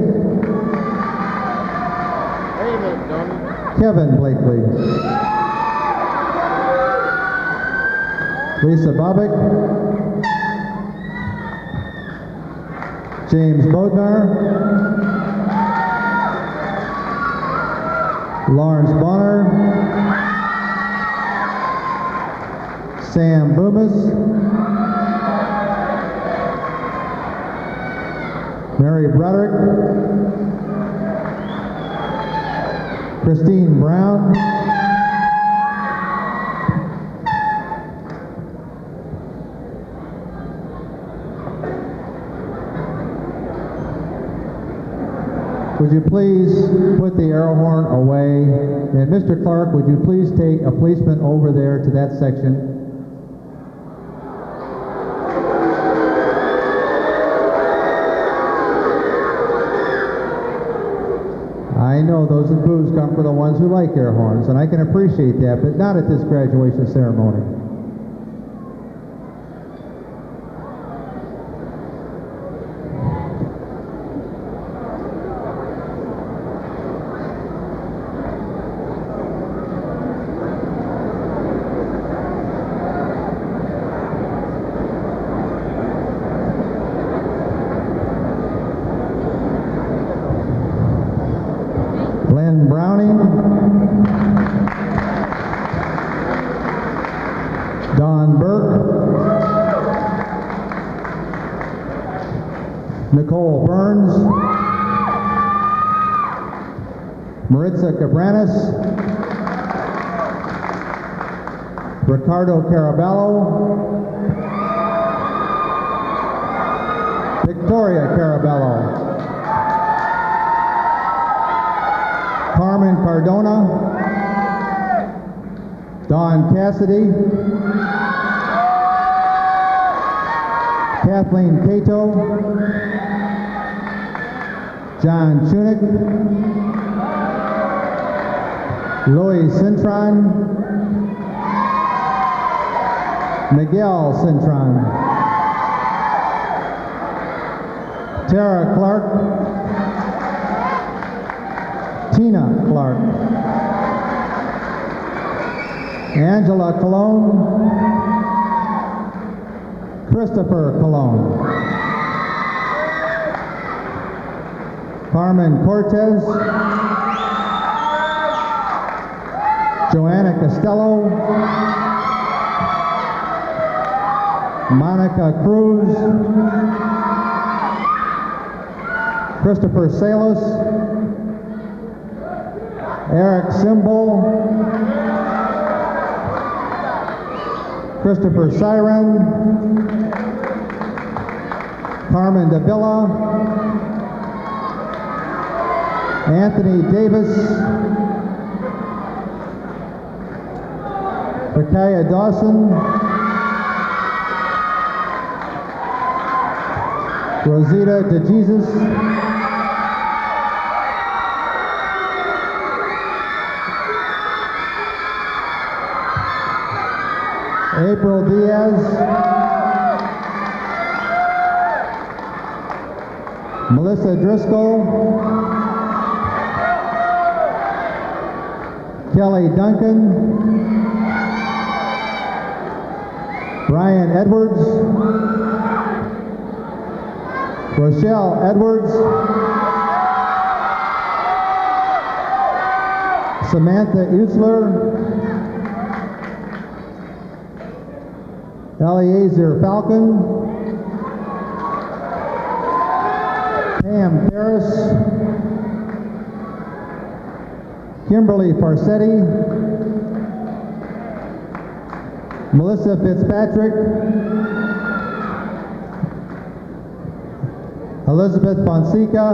Kevin Blakely, Lisa Bobick, James Bodnar, Lawrence Bonner, Sam Boomis, Mary Broderick, Christine Brown, would you please put the air horn away? And Mr. Clark, would you please take a policeman over there to that section? I know those boos come for the ones who like air horns, and I can appreciate that, but not at this graduation ceremony. Glenn Browning, Don Burke, Nicole Burns, Maritza Cabranes, Ricardo Caraballo, Victoria Caraballo, Carmen Cardona, Don Cassidy, Kathleen Cato, John Chunick, Louis Cintron, Miguel Cintron, Tara Clark, Tina Clark, Angela Colon, Christopher Colon, Carmen Cortez, Joanna Costello, Monica Cruz, Christopher Salos, Eric Simbol, Christopher Siren, Carmen Davila, Anthony Davis, Rakaya Dawson, Rosita DeJesus, April Diaz, Melissa Driscoll, Kelly Duncan, Brian Edwards, Rochelle Edwards, Samantha Usler, Eliezer Falcon, Pam Paris, Kimberly Farsetti, Melissa Fitzpatrick, Elizabeth Fonseca,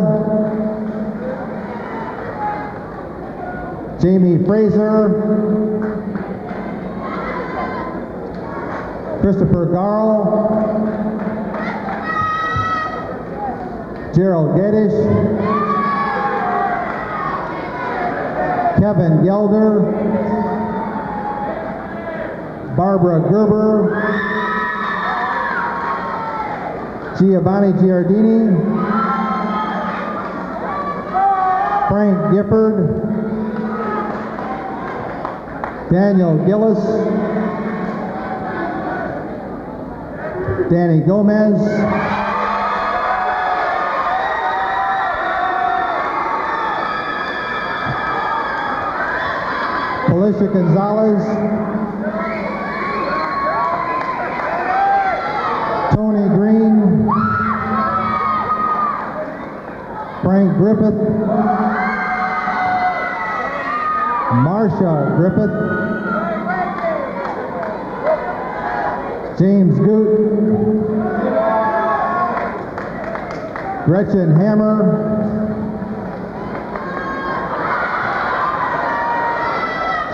Jamie Fraser, Christopher Garl, Gerald Geddish, Kevin Gelder, Barbara Gerber, Giovanni Giardini, Frank Gifford, Daniel Gillis, Danny Gomez, Felicia Gonzalez, Tony Green, Frank Griffith, Marsha Griffith, James Goot, Gretchen Hammer,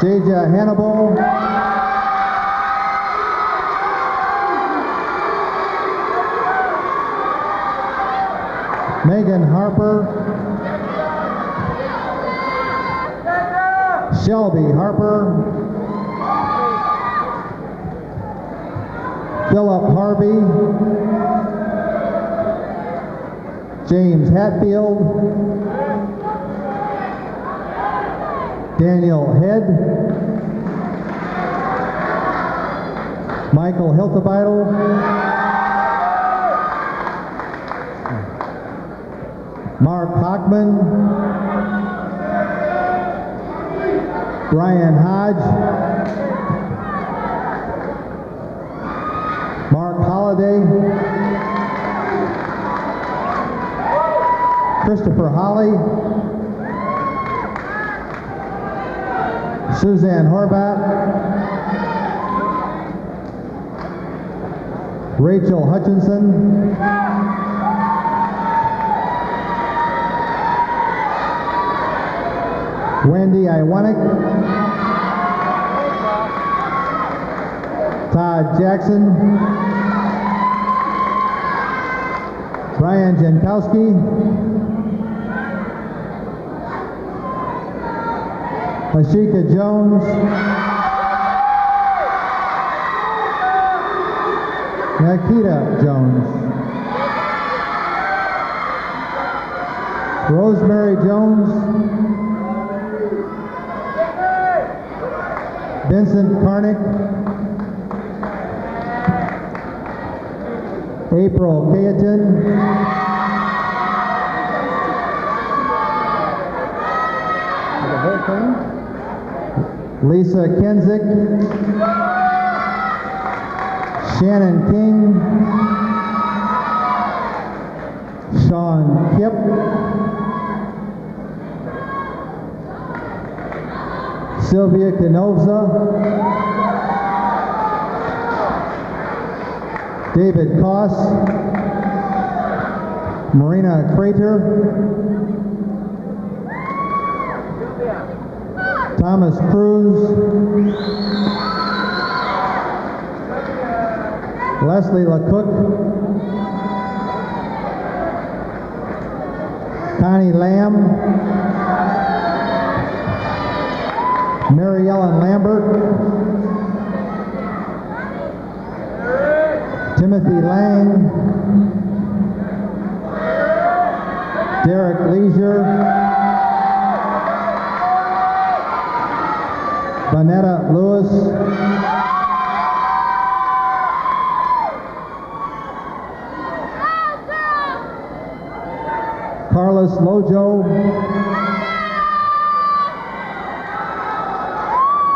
Jaja Hannibal, Megan Harper, Shelby Harper, Philip Harvey, James Hatfield, Daniel Head, Michael Hiltebeitel, Mark Hockman, Brian Hodge, Mark Holliday, Christopher Holly, Suzanne Horvat, Rachel Hutchinson, Wendy Iwanek, Todd Jackson, Brian Jankowski, Ashika Jones, Nikita Jones, Rosemary Jones, Vincent Karnick, April Cayetan, Lisa Kenzick, Shannon King, Sean Kipp, Sylvia Canovza, David Koss, Marina Crater, Thomas Cruz, Leslie LaCook, Connie Lamb, Mary Ellen Lambert, Timothy Lang, Derek Leisure, Vanetta Lewis, Carlos Lojo,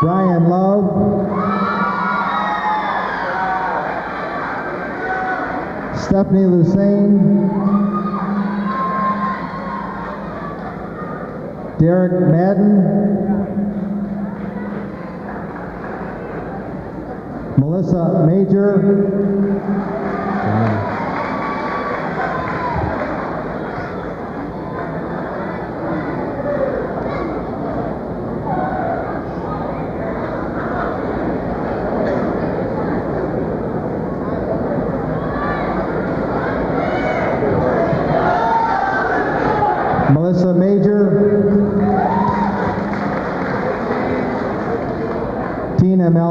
Brian Lowe, Stephanie Lusain, Derek Madden, Melissa Major,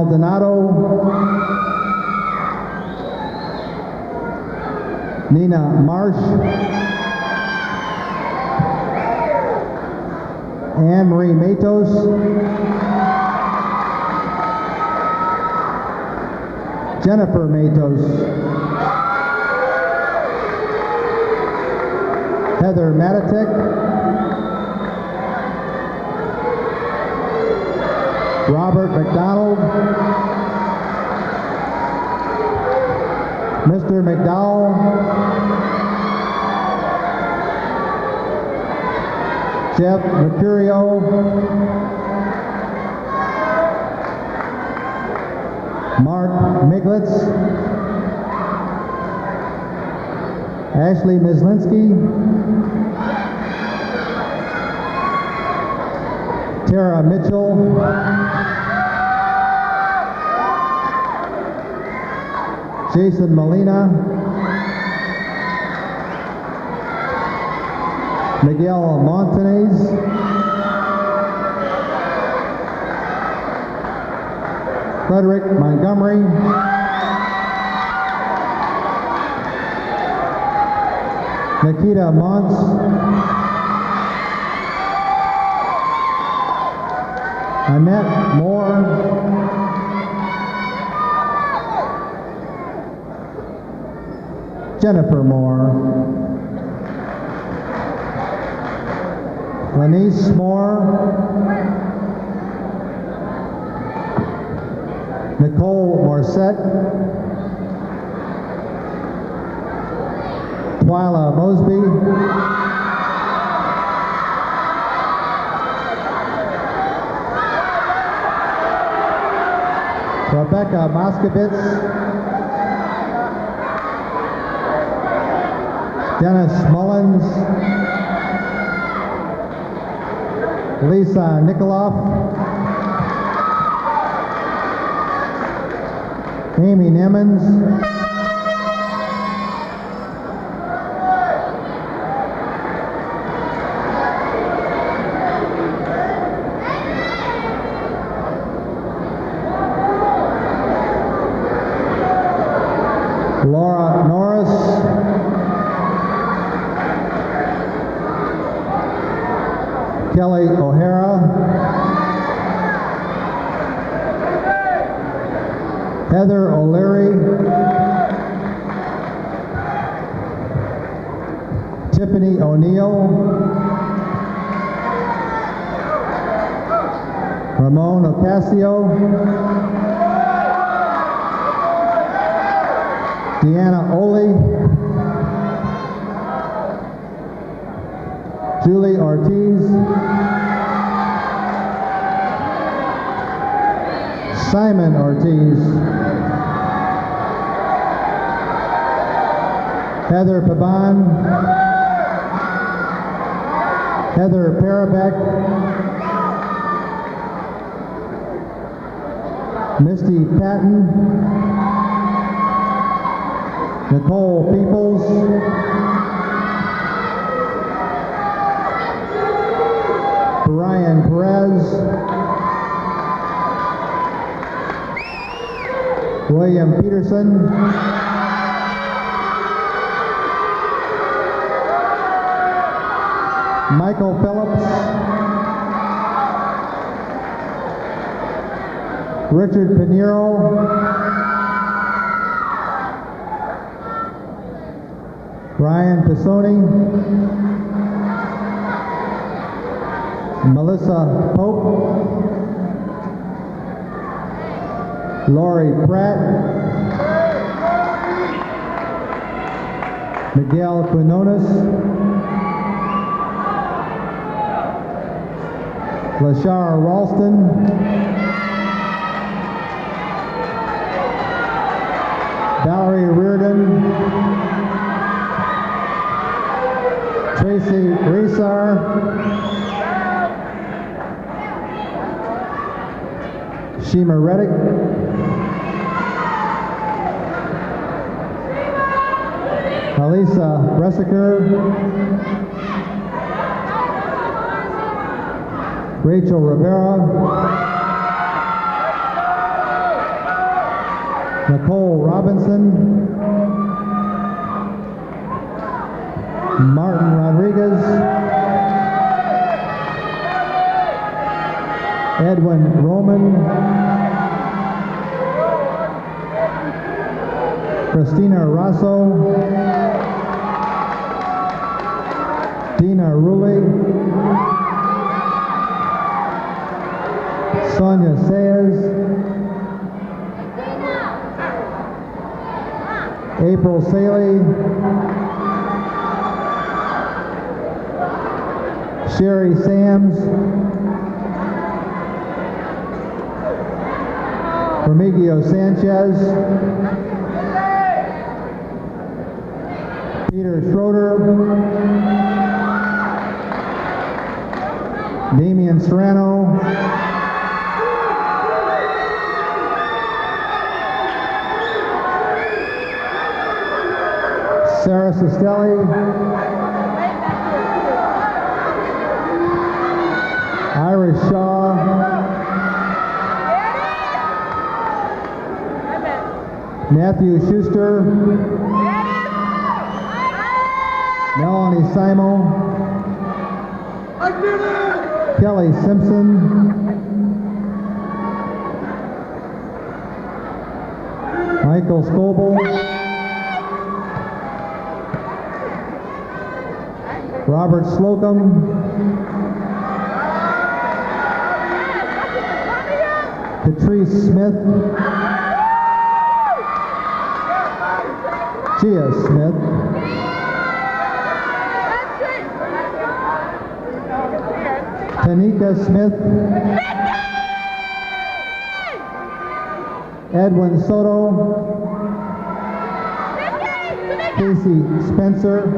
Maldonado, Nina Marsh, Anne Marie Matos, Jennifer Matos, Heather Matatek, Robert McDonald, Mr. McDowell, Jeff Mercurio, Mark Miglitz, Ashley Mislinski, Tara Mitchell, Jason Molina, Miguel Montanez, Frederick Montgomery, Nikita Mons, Annette Moore, Jennifer Moore, Lanice Moore, Nicole Morissette, Twyla Mosby, Rebecca Moskowitz, Dennis Mullins, Lisa Nikoloff, Amy Nimmons, Laura Norris, Kelly O'Hara, Heather O'Leary, Tiffany O'Neill, Ramon Ocasio, Deanna Oley, Julie Ortiz, Simon Ortiz, Heather Paban, Heather Parabeck, Misty Patton, Nicole Peoples, Brian Perez, William Peterson, Michael Phillips, Richard Pinheiro, Ryan Pisoni, Melissa Pope, Lori Pratt, Miguel Quinones, Lashara Ralston, Valerie Reardon, Tracy Resar, Shima Reddick, Alisa Bressiker, Rachel Rivera, Nicole Robinson, Martin Rodriguez, Edwin Roman, Christina Rosso, Dina Rulli, Sonia Sayers, April Saley, Sherry Sams, Remigio Sanchez, Peter Schroeder, Damian Serrano, Sarah Sestelli, Iris Shaw, Matthew Schuster, Melanie Simo, Kelly Simpson, Michael Scoble, Robert Slocum, Patrice Smith, Gia Smith, Tanika Smith, Edwin Soto, Casey Spencer,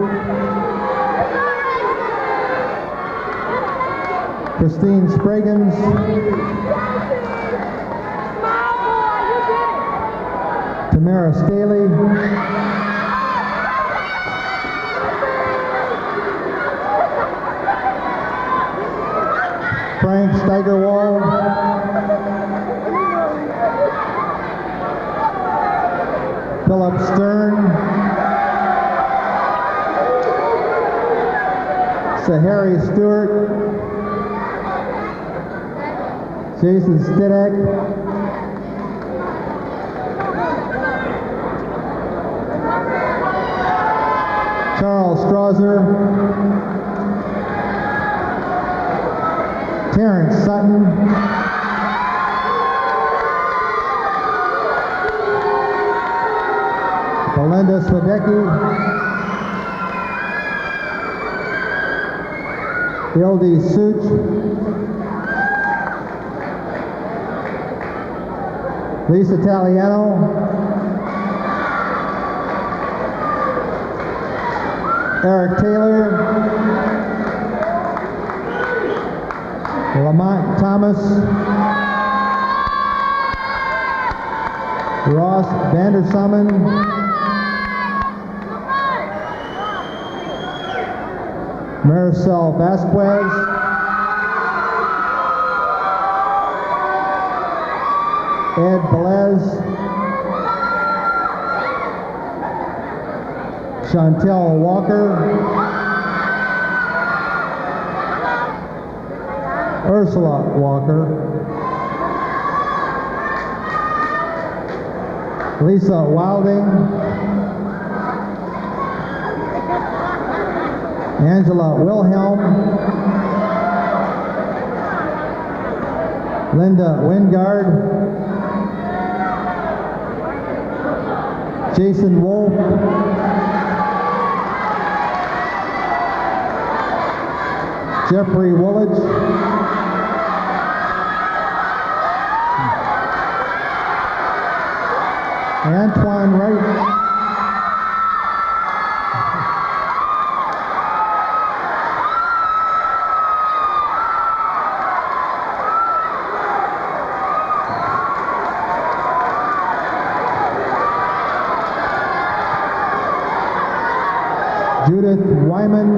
Christine Spraggins, Tamara Staley, Frank Steigerwald, Philip Stern, Sahari Stewart, Jason Stidek, Charles Strasser, Terrence Sutton, Belinda Swadecki, Hildy Such, Lisa Taliano, Eric Taylor, Lamont Thomas, Ross Vandersamen, Maricel Vasquez, Ed Velez, Chantel Walker, Ursula Walker, Lisa Wilding, Angela Wilhelm, Linda Wingard, Jason Wolf, Jeffrey Woolidge, Antoine Wright, Judith Wyman,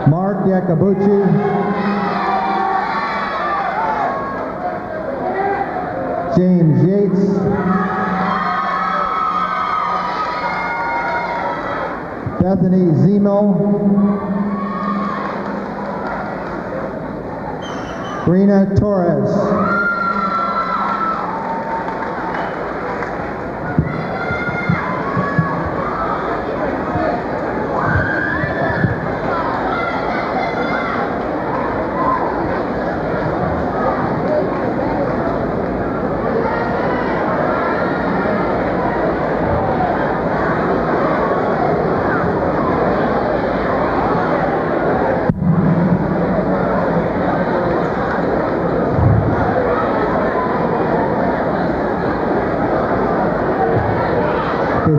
Mark Yacobucci, James Yates, Bethany Zemo, Brina Torres,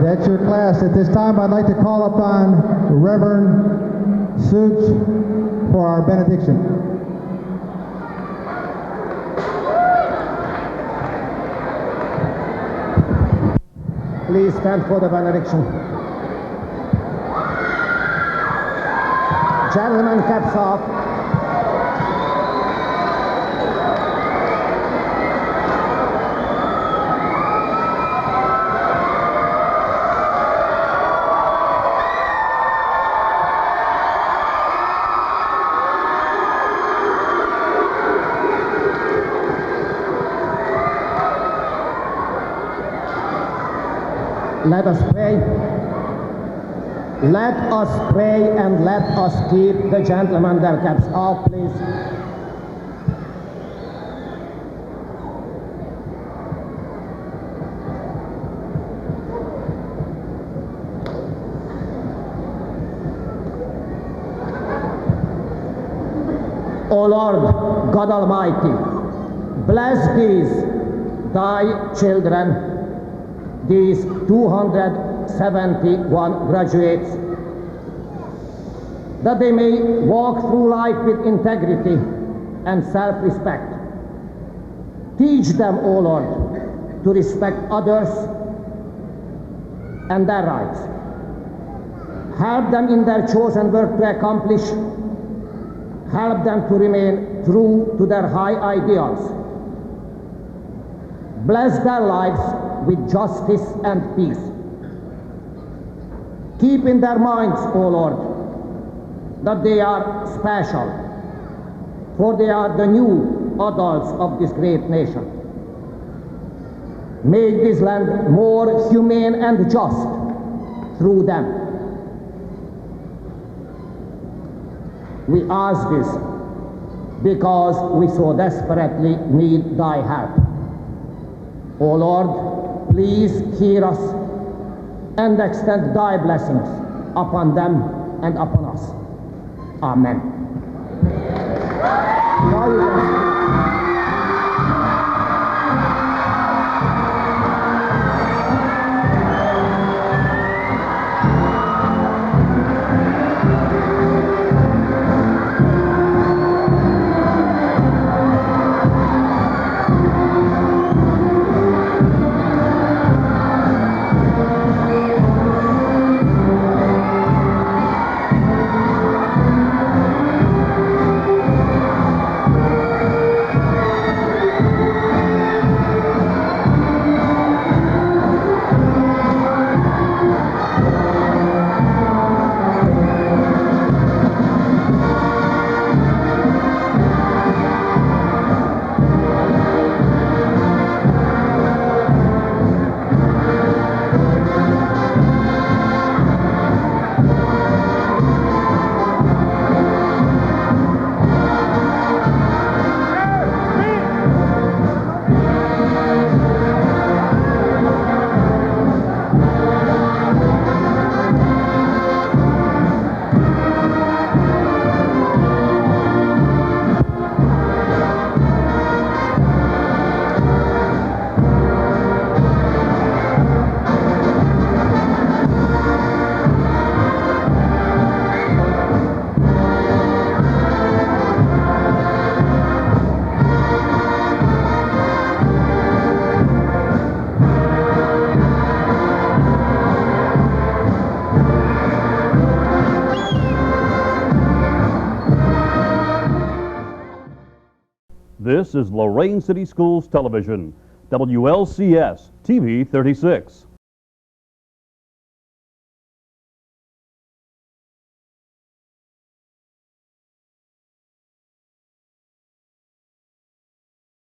that's your class. At this time, I'd like to call upon Reverend Such for our benediction. Please stand for the benediction. Gentlemen, caps off. Let us pray. Let us pray and let us keep the gentlemen their caps off, please. O Lord, God Almighty, bless these thy children, these 271 graduates, that they may walk through life with integrity and self-respect. Teach them, O Lord, to respect others and their rights. Help them in their chosen work to accomplish. Help them to remain true to their high ideals. Bless their lives with justice and peace. Keep in their minds, O Lord, that they are special, for they are the new adults of this great nation. Make this land more humane and just through them. We ask this because we so desperately need thy help. O Lord, please hear us and extend thy blessings upon them and upon us. Amen. This is Lorain City Schools Television. WLCS TV 36.